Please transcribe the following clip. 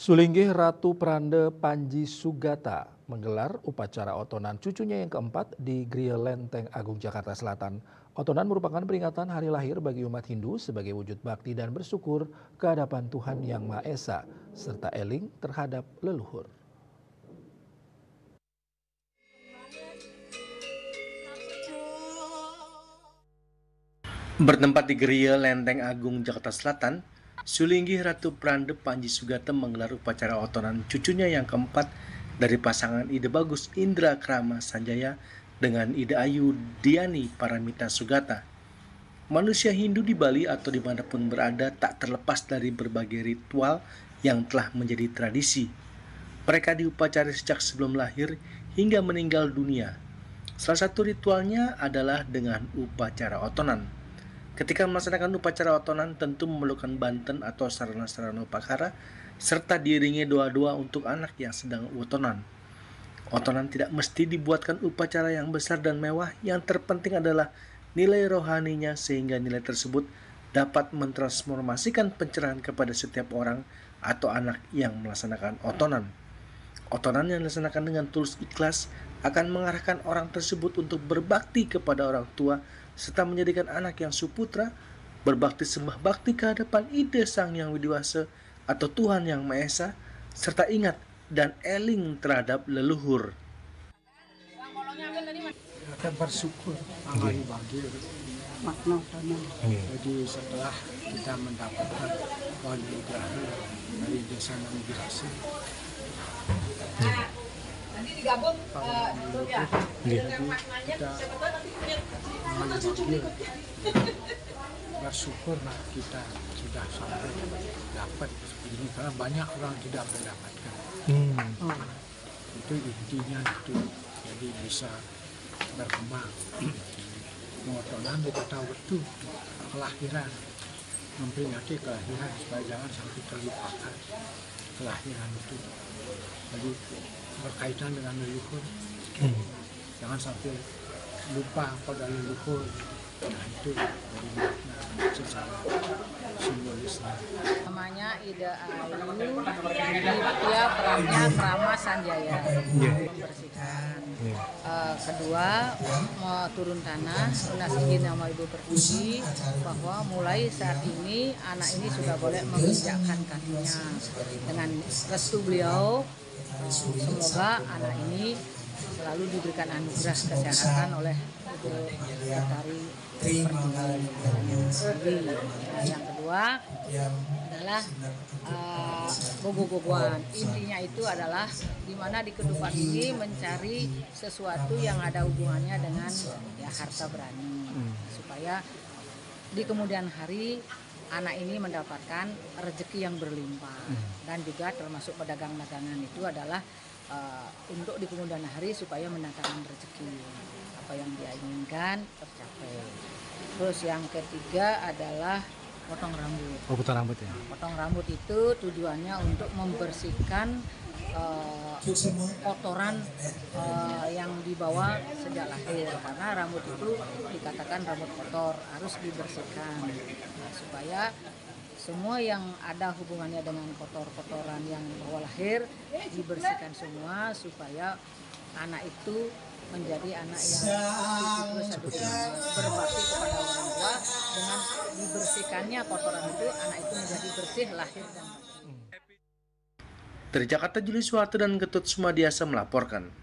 Sulinggih Ratu Prande Panji Sugata menggelar upacara otonan cucunya yang keempat di Griya Lenteng Agung Jakarta Selatan. Otonan merupakan peringatan hari lahir bagi umat Hindu sebagai wujud bakti dan bersyukur ke hadapan Tuhan Yang Maha Esa, serta eling terhadap leluhur. Bertempat di Griya Lenteng Agung Jakarta Selatan, Sulinggih Ratu Prande Panji Sugata menggelar upacara otonan cucunya yang keempat dari pasangan Ide Bagus Indra Krama Sanjaya dengan Ide Ayu Diani Paramita Sugata. Manusia Hindu di Bali atau dimanapun berada tak terlepas dari berbagai ritual yang telah menjadi tradisi. Mereka diupacara sejak sebelum lahir hingga meninggal dunia. Salah satu ritualnya adalah dengan upacara otonan. Ketika melaksanakan upacara otonan tentu memerlukan banten atau sarana-sarana upakara serta diiringi doa-doa untuk anak yang sedang otonan. Otonan tidak mesti dibuatkan upacara yang besar dan mewah, yang terpenting adalah nilai rohaninya sehingga nilai tersebut dapat mentransformasikan pencerahan kepada setiap orang atau anak yang melaksanakan otonan. Otonan yang dilaksanakan dengan tulus ikhlas akan mengarahkan orang tersebut untuk berbakti kepada orang tua serta menjadikan anak yang suputra berbakti sembah bakti ke hadapan Ide Sang Yang Widiwasa atau Tuhan Yang Maha Esa, serta ingat dan eling terhadap leluhur. Kita bersyukur hari bagi makna utama. Jadi setelah kita mendapatkan anugerah dari Desa Sang Widiwasa, nanti digabung itu ya. Jadi kita bersyukurlah kita sudah sampai dapat ini karena banyak orang tidak mendapatkan. Itu intinya itu, jadi bisa berkembang. Pengotonan kita tahu betul kelahiran, memperingati kelahiran supaya jangan sampai terlupakan kelahiran itu. Jadi berkaitan dengan leluhur, jangan sampai lupa pada leluhur. Nah itu dari makna secara simbolisnya. Namanya Ide Ayu, dia perannya Krama Sanjaya, membersihkan. Kedua, mau turun tanah, lunas izin nama Ibu Pertiwi bahwa mulai saat ini anak ini sudah boleh menginjakkan kakinya. Dengan restu beliau, semoga anak ini selalu diberikan anugerah kesehatan oleh Ibu Betari Pertiwi. Nah, yang kedua adalah gogo-gogoan. Intinya itu adalah di mana di kehidupan ini mencari sesuatu yang ada hubungannya dengan ya harta berani, supaya di kemudian hari anak ini mendapatkan rezeki yang berlimpah. Dan juga termasuk pedagang dagangan itu adalah untuk di kemudian hari supaya mendatangkan rezeki, apa yang dia inginkan tercapai. Terus yang ketiga adalah potong rambut. Oh, potong rambut ya? Potong rambut itu tujuannya untuk membersihkan kotoran yang dibawa sejak lahir, karena rambut itu dikatakan rambut kotor, harus dibersihkan supaya semua yang ada hubungannya dengan kotoran yang dibawa lahir dibersihkan semua, supaya anak itu menjadi anak yang berbakti kepada orang tua. Dengan dibersihkannya kotoran itu, anak itu menjadi bersih lahir dan batin. Dari Jakarta, Julius Suharto dan Ketut Sumadiasa melaporkan.